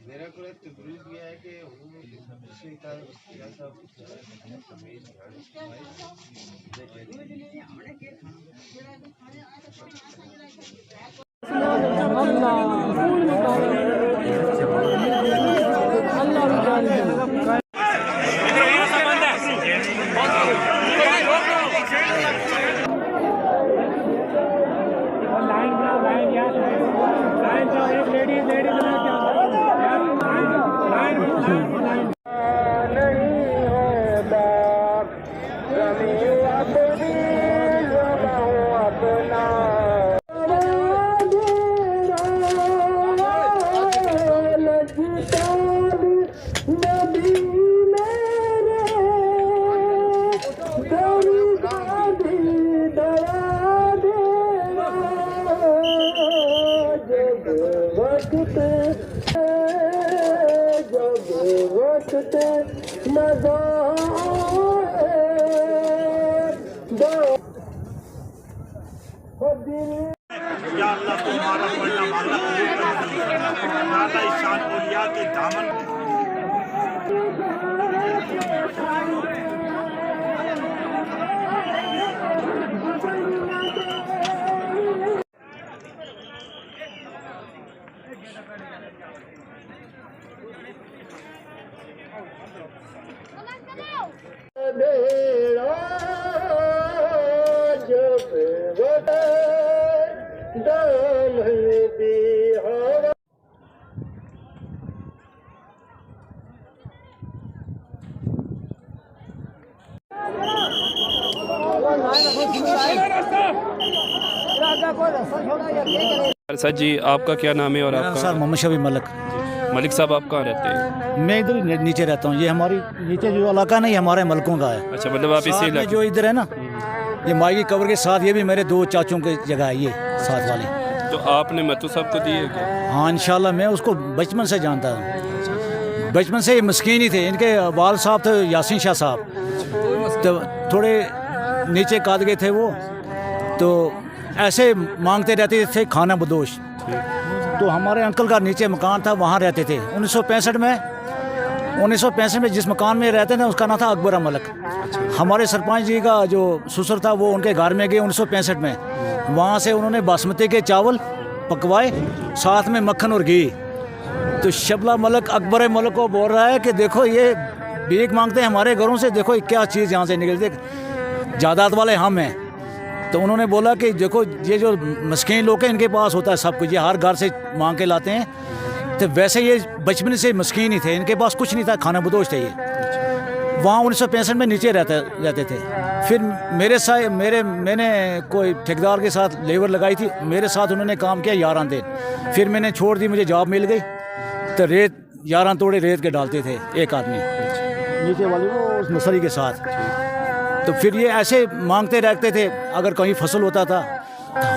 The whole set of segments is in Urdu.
میرا کو تبریز گیا ہے کہ یا اللہ تمہارا پڑھنا مانگنا نالا شان اولیاء کے دامن سر جی آپ کا کیا نام ہے اور آپ کا؟ سر محمد شفیع ملک۔ ملک صاحب آپ کہاں رہتے ہیں؟ میں ادھر نیچے رہتا ہوں، یہ ہماری نیچے جو علاقہ نہیں ہمارے ملکوں کا ہے۔ اچھا، مطلب آپ اسی علاقے جو ادھر ہے نا، یہ مائی کی قبر کے ساتھ یہ بھی میرے دو چاچوں کی جگہ ہے، یہ ساتھ والے۔ تو آپ نے متو صاحب کو دیے کیا؟ ہاں انشاءاللہ، میں اس کو بچپن سے جانتا ہوں، بچپن سے یہ مسکین ہی تھے۔ ان کے والد صاحب تھے یاسین شاہ صاحب، تو تھوڑے نیچے کاد گئے تھے وہ، تو ایسے مانگتے رہتے تھے کھانا بدوش۔ تو ہمارے انکل کا نیچے مکان تھا، وہاں رہتے تھے 1965 میں جس مکان میں رہتے تھے اس کا نام تھا اکبر ملک۔ ہمارے سرپنچ جی کا جو سسر تھا وہ ان کے گھر میں گئے 1965 میں، وہاں سے انہوں نے باسمتی کے چاول پکوائے، ساتھ میں مکھن اور گھی۔ تو شبلہ ملک اکبر ملک کو بول رہا ہے کہ دیکھو یہ بھیک مانگتے ہیں ہمارے گھروں سے، دیکھو کیا چیز یہاں سے نکلتی، جائیداد والے ہم ہیں۔ تو انہوں نے بولا کہ دیکھو یہ جو مسکین لوگ ہیں ان کے پاس ہوتا ہے سب کچھ، یہ ہر گھر سے مانگ کے لاتے ہیں۔ تو ویسے یہ بچپن سے مسکین ہی تھے، ان کے پاس کچھ نہیں تھا، کھانا بدوش تھے یہ۔ وہاں 1965 میں نیچے رہتے تھے۔ پھر میں نے کوئی ٹھیکیدار کے ساتھ لیبر لگائی تھی، میرے ساتھ انہوں نے کام کیا 11 دن، پھر میں نے چھوڑ دی، مجھے جاب مل گئی۔ تو ریت 11 توڑے ریت کے ڈالتے تھے ایک آدمی نیچے والی وہ اس نسری کے ساتھ۔ تو پھر یہ ایسے مانگتے رہتے تھے، اگر کہیں فصل ہوتا تھا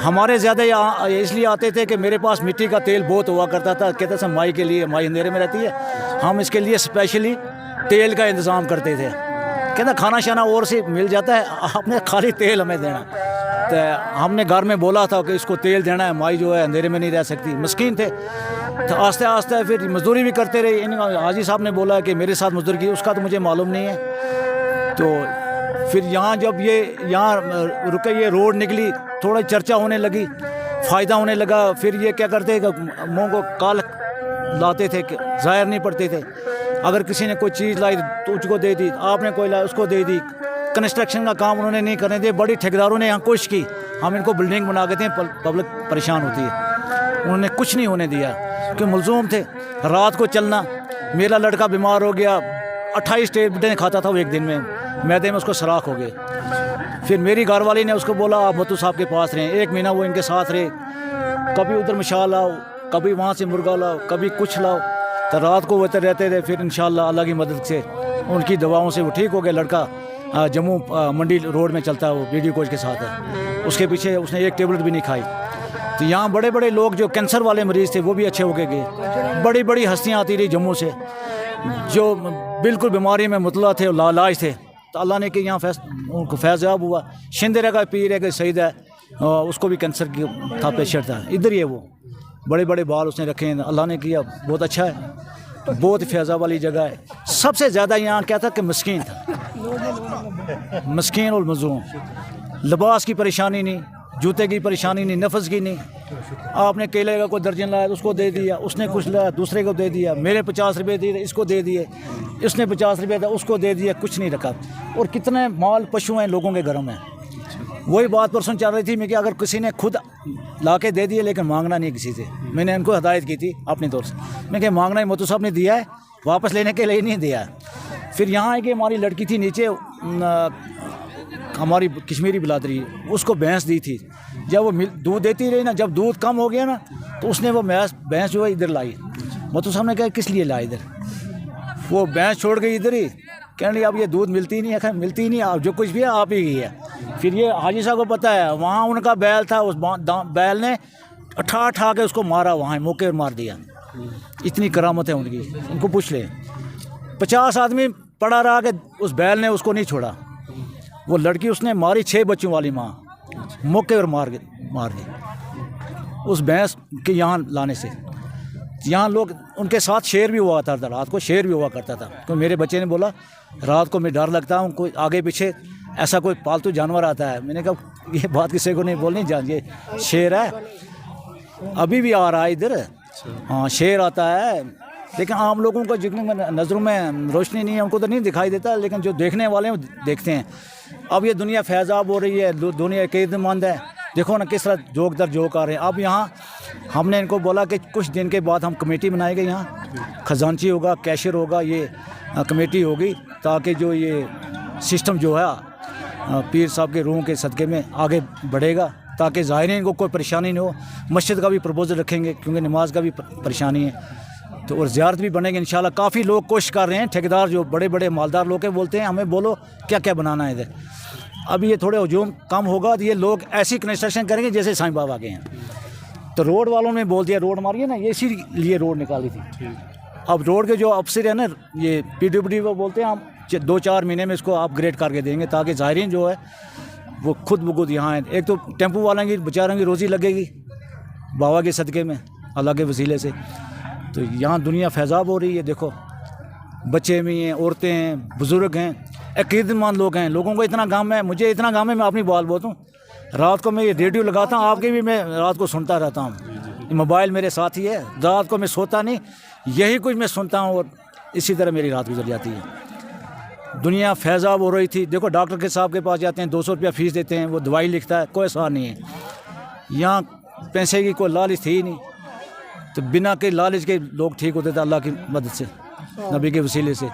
ہمارے زیادہ اس لیے آتے تھے کہ میرے پاس مٹی کا تیل بہت ہوا کرتا تھا، کہتے تھے مائی کے لیے، مائی اندھیرے میں رہتی ہے، ہم اس کے لیے اسپیشلی تیل کا انتظام کرتے تھے کہنا کھانا شانا اور سے مل جاتا ہے, آپ نے خالی تیل ہمیں دینا. تو ہم نے گھر میں بولا تھا کہ اس کو تیل دینا ہے, مائی جو ہے اندھیرے میں نہیں رہ سکتی, مسکین تھے. تو آہستہ آہستہ پھر مزدوری بھی کرتے رہے. حاجی صاحب نے بولا کہ میرے ساتھ مزدوری کی, اس کا تو مجھے معلوم نہیں ہے. تو پھر یہاں جب یہاں رکے, یہ روڈ نکلی, تھوڑا چرچا ہونے لگی, فائدہ ہونے لگا. پھر یہ کیا کرتے کہ منہ کو کال لاتے تھے, کہ ظاہر نہیں پڑتے تھے. اگر کسی نے کوئی چیز لائی تو اس کو دے دی, آپ نے کوئی لائی اس کو دے دی. کنسٹرکشن کا کام انہوں نے نہیں کرنے دیا. بڑی ٹھیکیداروں نے یہاں کوشش کی, ہم ان کو بلڈنگ بنا کے دیں, پبلک پریشان ہوتی ہے. انہوں نے کچھ نہیں ہونے دیا, کہ ملزوم تھے. رات کو چلنا, میرا لڑکا بیمار ہو گیا, 28 ٹیبلٹیں کھاتا تھا وہ ایک دن میں, معدے میں اس کو سراخ ہو گئے. پھر میری گھر والی نے اس کو بولا آپ متو صاحب کے پاس رہیں. 1 مہینہ وہ ان کے ساتھ رہے. کبھی ادھر مشال لاؤ, کبھی وہاں سے مرغا لاؤ, کبھی کچھ لاؤ. تو رات کو وہ رہتے تھے. پھر انشاءاللہ اللہ کی مدد سے ان کی دواؤں سے وہ ٹھیک ہو گیا. لڑکا جموں منڈی روڈ میں چلتا ہے, وہ ویڈیو کوچ کے ساتھ ہے. اس کے پیچھے اس نے 1 ٹیبلٹ بھی نہیں کھائی. تو یہاں بڑے بڑے لوگ جو کینسر والے مریض تھے وہ بھی اچھے ہو کے گئے. بڑی بڑی ہستیاں آتی رہی جموں سے جو بالکل بیماری میں مطلع تھے, لاعلاج تھے. تو اللہ نے کہ یہاں ان کو فیضیاب ہوا. شندرے کا پیر ہے کہ سعید ہے, اس کو بھی کینسر کی تھا, پیشنٹ تھا. ادھر ہی ہے وہ, بڑے بڑے بال اس نے رکھے ہیں. اللہ نے کیا, بہت اچھا ہے, بہت فیضاب والی جگہ ہے. سب سے زیادہ یہاں کیا تھا کہ مسکین تھا, مسکین اور مظلوم. لباس کی پریشانی نہیں, جوتے کی پریشانی نہیں, نفس کی نہیں. آپ نے کیلے کا کوئی درجن لایا اس کو دے دیا, اس نے کچھ لایا دوسرے کو دے دیا. میرے 50 روپے دیے اس کو دے دیے, اس نے 50 روپے دیا اس کو دے دیا, کچھ نہیں رکھا. اور کتنے مال پشو ہیں لوگوں کے گھروں میں. وہی بات پرسوں چل رہی تھی میں کہ اگر کسی نے خود لا کے دے دیے لیکن مانگنا نہیں کسی سے. میں نے ان کو ہدایت کی تھی اپنے طور سے, میں کہ مانگنا ہی متو صاحب نے دیا ہے, واپس لینے کے لیے نہیں دیا. پھر یہاں ہے کہ ہماری لڑکی تھی نیچے, ہماری کشمیری بلادری, اس کو بھینس دی تھی. جب وہ دودھ دیتی رہی نا, جب دودھ کم ہو گیا نا تو اس نے وہ بھینس جو ہے ادھر لائی. متو صاحب نے کہا کس لیے لائی ادھر؟ وہ بھینس چھوڑ گئی ادھر ہی, کہنے لگی اب یہ دودھ ملتی نہیں ہے, ملتی نہیں, آپ جو کچھ بھی ہے آپ ہی کی ہے. پھر یہ حاجی صاحب کو پتہ ہے, وہاں ان کا بیل تھا, اس بیل نے اٹھا کے اس کو مارا, وہاں موقع پر مار دیا. اتنی کرامت ہے ان کی, ان کو پوچھ لیں. 50 آدمی پڑا رہا کہ اس بیل نے اس کو نہیں چھوڑا. وہ لڑکی اس نے ماری, 6 بچوں والی ماں, موقع پر مار دی اس بھینس کے یہاں لانے سے. یہاں لوگ ان کے ساتھ شیر بھی ہوا تھا, رات کو شیر بھی ہوا کرتا تھا. تو میرے بچے نے بولا رات کو میں ڈر لگتا ہوں, کوئی آگے پیچھے ایسا کوئی پالتو جانور آتا ہے. میں نے کہا یہ بات کسی کو نہیں بولنی, جانیے شیر ہے, ابھی بھی آ رہا ہے ادھر. ہاں شیر آتا ہے, لیکن عام لوگوں کو جن نظروں میں روشنی نہیں ہے ان کو تو نہیں دکھائی دیتا, لیکن جو دیکھنے والے ہیں وہ دیکھتے ہیں. اب یہ دنیا فیضاب ہو رہی ہے, دنیا عقیدت مند ہے. دیکھو نا کس طرح جوک در جوک آ رہے ہیں. اب یہاں ہم نے ان کو بولا کہ کچھ دن کے بعد ہم کمیٹی بنائے گے, یہاں خزانچی ہوگا, کیشر ہوگا, یہ کمیٹی ہوگی, تاکہ جو یہ سسٹم جو ہے پیر صاحب کے روحوں کے صدقے میں آگے بڑھے گا, تاکہ ظاہرین کو کوئی پریشانی نہ ہو. مسجد کا بھی پرپوزل رکھیں گے کیونکہ نماز کا بھی پریشانی ہے. تو اور زیارت بھی بنے گی انشاءاللہ. کافی لوگ کوشش کر رہے ہیں, ٹھیکیدار جو بڑے بڑے مالدار لوگ ہیں بولتے ہیں ہمیں بولو کیا کیا بنانا ہے ادھر. اب یہ تھوڑے ہجوم کم ہوگا تو یہ لوگ ایسی کنسٹرکشن کریں گے جیسے سائیں بابا کے ہیں. تو روڈ والوں نے بول دیا روڈ ماری ہے نا, یہ اسی لیے روڈ نکالی تھی. اب روڈ کے جو افسر ہیں نا, یہ PWD وہ بولتے ہیں ہم 2-4 مہینے میں اس کو اپ گریڈ کر کے دیں گے, تاکہ ظاہرین جو ہے وہ خود بخود یہاں ہیں. ایک تو ٹیمپو والوں کی بیچاروں کی روزی لگے گی بابا کے صدقے میں, اللہ کے وسیلے سے. تو یہاں دنیا فیضاب ہو رہی ہے. دیکھو بچے بھی ہیں, عورتیں ہیں, بزرگ ہیں, عقیدت مند لوگ ہیں. لوگوں کو اتنا غم ہے, مجھے اتنا غم ہے, میں اپنی بات بولتا ہوں. رات کو میں یہ ریڈیو لگاتا ہوں, آپ کی بھی میں رات کو سنتا رہتا ہوں. موبائل میرے ساتھ ہی ہے, رات کو میں سوتا نہیں, یہی کچھ میں سنتا ہوں, اور اسی طرح میری رات گزر جاتی ہے. دنیا فیضاب ہو رہی تھی. دیکھو ڈاکٹر کے صاحب کے پاس جاتے ہیں, 200 روپیہ فیس دیتے ہیں, وہ دوائی لکھتا ہے, کوئی اثر نہیں ہے. یہاں پیسے کی کوئی لالچ تھی ہی نہیں. تو بنا کے لالچ کے لوگ ٹھیک ہوتے تھے اللہ کی مدد سے, نبی کے وسیلے سے.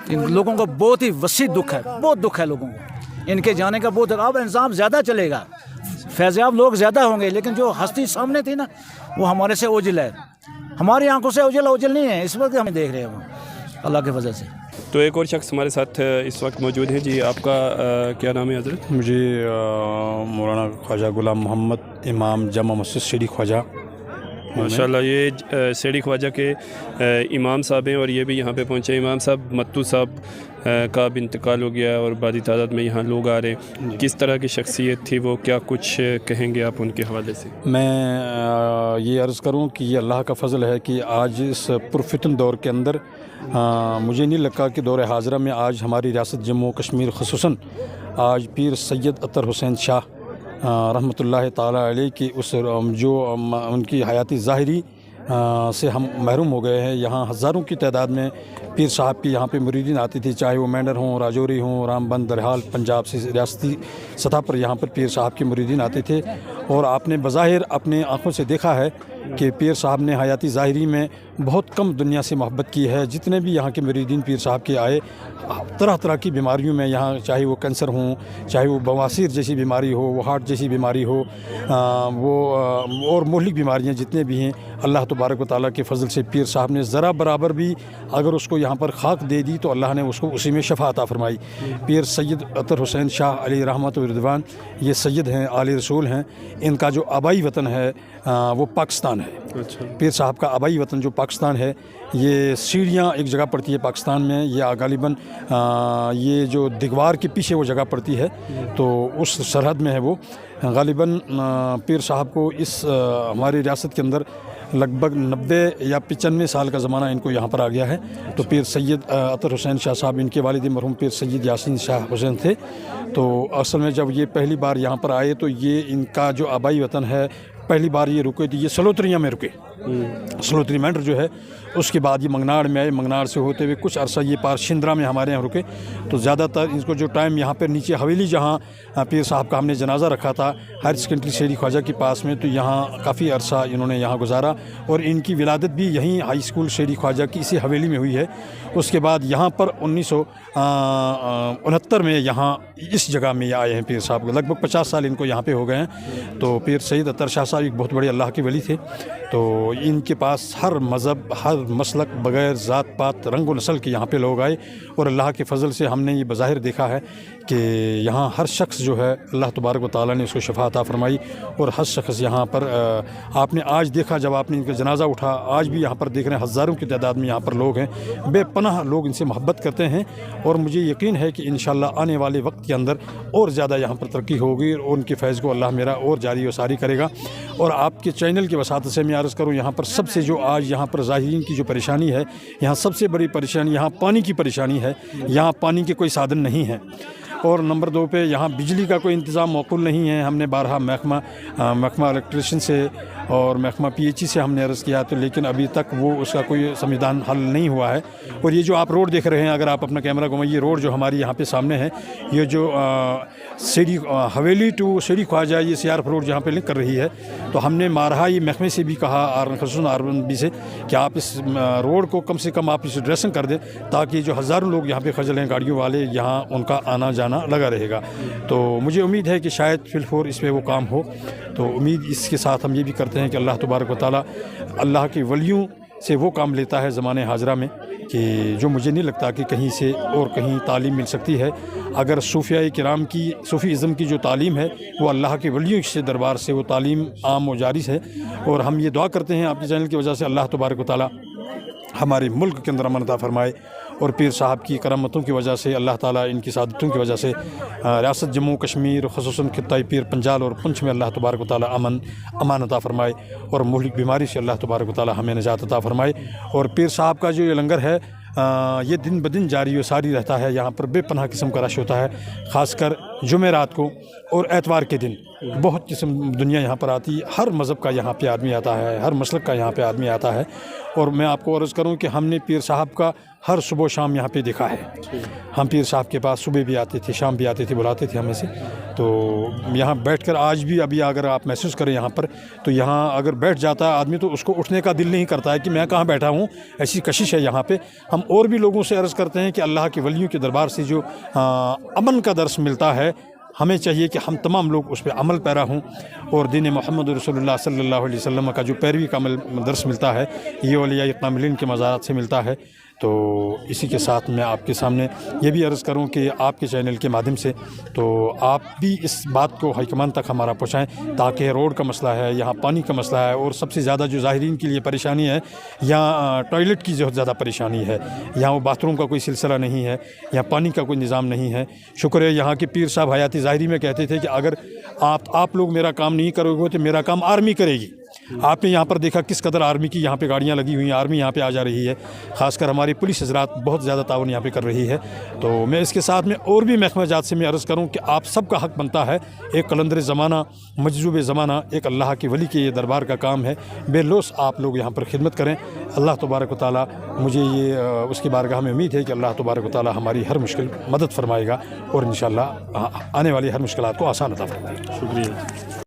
ان لوگوں کو بہت ہی وسیع دکھ ہے, بہت دکھ ہے لوگوں کو ان کے جانے کا. بہت اب انظام زیادہ چلے گا, فیضیاب لوگ زیادہ ہوں گے, لیکن جو ہستی سامنے تھی نا وہ ہمارے سے اوجل ہے. ہماری آنکھوں سے اوجل نہیں ہے, اس وقت ہمیں دیکھ رہے ہیں اللہ کی وجہ سے. تو ایک اور شخص ہمارے ساتھ اس وقت موجود ہیں. جی آپ کا کیا نام ہے حضرت؟ مجھے مولانا خواجہ غلام محمد امام جامع مسجد شیری خواجہ ماشاءاللہ. یہ سیڑھی خواجہ کے امام صاحب ہیں اور یہ بھی یہاں پہ پہنچے. امام صاحب متو صاحب کا بھی انتقال ہو گیا اور بڑی تعداد میں یہاں لوگ آ رہے ہیں. کس طرح کی شخصیت تھی وہ, کیا کچھ کہیں گے آپ ان کے حوالے سے؟ میں یہ عرض کروں کہ یہ اللہ کا فضل ہے کہ آج اس پرفتن دور کے اندر مجھے نہیں لگا کہ دور حاضرہ میں آج ہماری ریاست جموں و کشمیر خصوصاً آج پیر سید اطہر حسین شاہ رحمۃ اللہ تعالیٰ علیہ کی اس جو ان کی حیاتی ظاہری سے ہم محروم ہو گئے ہیں. یہاں ہزاروں کی تعداد میں پیر صاحب کی یہاں پہ مریدین آتی تھی, چاہے وہ مینڈر ہوں, راجوری ہوں, رام بند, درحال, پنجاب سے ریاستی سطح پر یہاں پر پیر صاحب کے مریدین آتے تھے. اور آپ نے بظاہر اپنے آنکھوں سے دیکھا ہے کہ پیر صاحب نے حیاتی ظاہری میں بہت کم دنیا سے محبت کی ہے. جتنے بھی یہاں کے مریدین پیر صاحب کے آئے, طرح طرح کی بیماریوں میں یہاں, چاہے وہ کینسر ہوں, چاہے وہ بواسیر جیسی بیماری ہو, وہ ہارٹ جیسی بیماری ہو, وہ اور مہلک بیماریاں جتنے بھی ہیں, اللہ تبارک و تعالیٰ کے فضل سے پیر صاحب نے ذرا برابر بھی اگر اس کو یہاں پر خاک دے دی تو اللہ نے اس کو اسی میں شفا عطا فرمائی. پیر سید اطہر حسین شاہ علیہ رحمۃ و رضوان یہ سید ہیں, عالی رسول ہیں. ان کا جو آبائی وطن ہے وہ پاکستان ہے. پیر صاحب کا آبائی وطن جو پاکستان ہے, یہ سیڑھیاں ایک جگہ پڑتی ہے پاکستان میں, یہ غالباً یہ جو دیگوار کے پیچھے وہ جگہ پڑتی ہے, تو اس سرحد میں ہے وہ. غالباً پیر صاحب کو اس ہماری ریاست کے اندر لگ بھگ 90 یا 95 سال کا زمانہ ان کو یہاں پر آ گیا ہے. تو پیر سید اطہر حسین شاہ صاحب, ان کے والد مرحوم پیر سید یاسین شاہ حسین تھے. تو اصل میں جب یہ پہلی بار یہاں پر آئے تو یہ ان کا جو آبائی وطن ہے, پہلی بار یہ رکے تھے, یہ سلوتریاں میں رکے. سلوتری مینڈر جو ہے, اس کے بعد یہ منگناڑ میں آئے, منگناڑ سے ہوتے ہوئے کچھ عرصہ یہ پار شندرا میں ہمارے یہاں رکے. تو زیادہ تر ان کو جو ٹائم یہاں پر نیچے حویلی جہاں پیر صاحب کا ہم نے جنازہ رکھا تھا ہائر سیکنڈری سیڑھی خواجہ کے پاس میں, تو یہاں کافی عرصہ انہوں نے یہاں گزارا. اور ان کی ولادت بھی یہیں ہائی اسکول سیڑھی خواجہ کی اسی حویلی میں ہوئی ہے. اس کے بعد یہاں پر 1969 میں یہاں اس جگہ میں یہ آئے ہیں پیر صاحب کو. لگ بھگ 50 سال ان کو یہاں پہ ہو گئے ہیں. تو پیر سید اطہر شاہ صاحب ایک بہت بڑے اللہ کے ولی تھے. تو ان کے پاس ہر مذہب, ہر مسلک, بغیر ذات پات, رنگ و نسل کے یہاں پہ لوگ آئے. اور اللہ کے فضل سے ہم نے یہ بظاہر دیکھا ہے کہ یہاں ہر شخص جو ہے اللہ تبارک و تعالیٰ نے اس کو شفا عطا فرمائی. اور ہر شخص یہاں پر آپ نے آج دیکھا, جب آپ نے ان کا جنازہ اٹھا, آج بھی یہاں پر دیکھ رہے ہیں ہزاروں کی تعداد میں یہاں پر لوگ ہیں. بے پناہ لوگ ان سے محبت کرتے ہیں. اور مجھے یقین ہے کہ انشاءاللہ آنے والے وقت کے اندر اور زیادہ یہاں پر ترقی ہوگی, اور ان کے فیض کو اللہ میرا اور جاری و ساری کرے گا. اور آپ کے چینل کی وساطت سے میں عرض کروں, یہاں پر سب سے جو آج یہاں پر ظاہرین کی جو پریشانی ہے, یہاں سب سے بڑی پریشانی یہاں پانی کی پریشانی ہے. یہاں پانی کے کوئی سادھن نہیں ہے. اور نمبر 2 پہ یہاں بجلی کا کوئی انتظام موقول نہیں ہے. ہم نے بارہا محکمہ الیکٹریشن سے اور محکمہ PHE سے ہم نے عرض کیا, تو لیکن ابھی تک وہ اس کا کوئی سمدھان حل نہیں ہوا ہے. اور یہ جو آپ روڈ دیکھ رہے ہیں, اگر آپ اپنا کیمرہ گھمائیے, روڈ جو ہماری یہاں پہ سامنے ہے, یہ جو سیڑھی حویلی ٹو سیڑھی خواجہ یہ CRF روڈ جہاں پہ لنک کر رہی ہے, تو ہم نے مارہا یہ محکمے سے بھی کہا, خصوصاً RB سے, کہ آپ اس روڈ کو کم سے کم آپ اس ڈریسنگ کر دیں, تاکہ جو ہزاروں لوگ یہاں پہ خجل ہیں گاڑیوں والے, یہاں ان کا آنا جانا لگا رہے گا. تو مجھے امید ہے کہ شاید فی الفور اس پہ وہ کام ہو. تو امید اس کے ساتھ ہم یہ بھی کرتے ہیں کہ اللہ تبارک و تعالیٰ اللہ کے ولیوں سے وہ کام لیتا ہے زمانے حاضرہ میں کہ جو مجھے نہیں لگتا کہ کہیں سے اور کہیں تعلیم مل سکتی ہے. اگر صوفیاء کرام کی, صوفی ازم کی جو تعلیم ہے, وہ اللہ کے ولیوں سے دربار سے وہ تعلیم عام و جاری ہے. اور ہم یہ دعا کرتے ہیں آپ کے چینل کی وجہ سے, اللہ تبارک و تعالیٰ ہمارے ملک کے اندر امن عطا فرمائے. اور پیر صاحب کی کرامتوں کی وجہ سے اللہ تعالیٰ ان کی سعادتوں کی وجہ سے ریاست جموں کشمیر, خصوصاً خطۂ پیر پنجال اور پنچ میں اللہ تبارک و تعالیٰ امان عطا فرمائے. اور مہلک بیماری سے اللہ تبارک و تعالیٰ ہمیں نجات عطا فرمائے. اور پیر صاحب کا جو یہ لنگر ہے, یہ دن بدن جاری و ساری رہتا ہے. یہاں پر بے پناہ قسم کا رش ہوتا ہے, خاص کر جمعرات کو اور اتوار کے دن بہت قسم دنیا یہاں پر آتی ہے. ہر مذہب کا یہاں پہ آدمی آتا ہے, ہر مسلک کا یہاں پہ آدمی آتا ہے. اور میں آپ کو عرض کروں کہ ہم نے پیر صاحب کا ہر صبح و شام یہاں پہ دیکھا ہے. ہم پیر صاحب کے پاس صبح بھی آتے تھے, شام بھی آتے تھے, بلاتے تھے ہمیں سے. تو یہاں بیٹھ کر آج بھی ابھی اگر آپ محسوس کریں یہاں پر, تو یہاں اگر بیٹھ جاتا ہے آدمی تو اس کو اٹھنے کا دل نہیں کرتا ہے کہ میں کہاں بیٹھا ہوں. ایسی کشش ہے یہاں پہ. ہم اور بھی لوگوں سے عرض کرتے ہیں کہ اللہ کے ولیوں کے دربار سے جو امن کا درس ملتا ہے, ہمیں چاہیے کہ ہم تمام لوگ اس پہ عمل پیرا ہوں. اور دین محمد رسول اللہ صلی اللہ علیہ وسلم کا جو پیروی کا درس ملتا ہے, یہ اولیاء کاملین کے مزارات سے ملتا ہے. تو اسی کے ساتھ میں آپ کے سامنے یہ بھی عرض کروں کہ آپ کے چینل کے مادھیم سے تو آپ بھی اس بات کو ہائی کمان تک ہمارا پہنچائیں تاکہ روڈ کا مسئلہ ہے، یہاں پانی کا مسئلہ ہے، اور سب سے زیادہ جو ظاہرین کے لیے پریشانی ہے یہاں ٹوائلٹ کی بہت زیادہ پریشانی ہے، یہاں وہ باتھ روم کا کوئی سلسلہ نہیں ہے، یہاں پانی کا کوئی نظام نہیں ہے۔ شکر ہے یہاں کے پیر صاحب حیاتی ظاہری میں کہتے تھے کہ اگر آپ لوگ میرا کام نہیں کرو گے تو میرا کام آرمی کرے گی۔ آپ نے یہاں پر دیکھا کس قدر آرمی کی یہاں پہ گاڑیاں لگی ہوئی ہیں، آرمی یہاں پہ آ جا رہی ہے، خاص کر ہماری پولیس حضرات بہت زیادہ تعاون یہاں پہ کر رہی ہے۔ تو میں اس کے ساتھ میں اور بھی محکمہ جات سے میں عرض کروں کہ آپ سب کا حق بنتا ہے، ایک قلندر زمانہ مجذوب زمانہ ایک اللہ کی ولی کے یہ دربار کا کام ہے، بے لوث آپ لوگ یہاں پر خدمت کریں۔ اللہ تبارک و تعالیٰ مجھے یہ اس کی بارگاہ میں امید ہے کہ اللہ تبارک و تعالیٰ ہماری ہر مشکل مدد فرمائے گا اور انشاءاللہ آنے والی ہر مشکلات کو آسان عطا فرمائے گا۔ شکریہ۔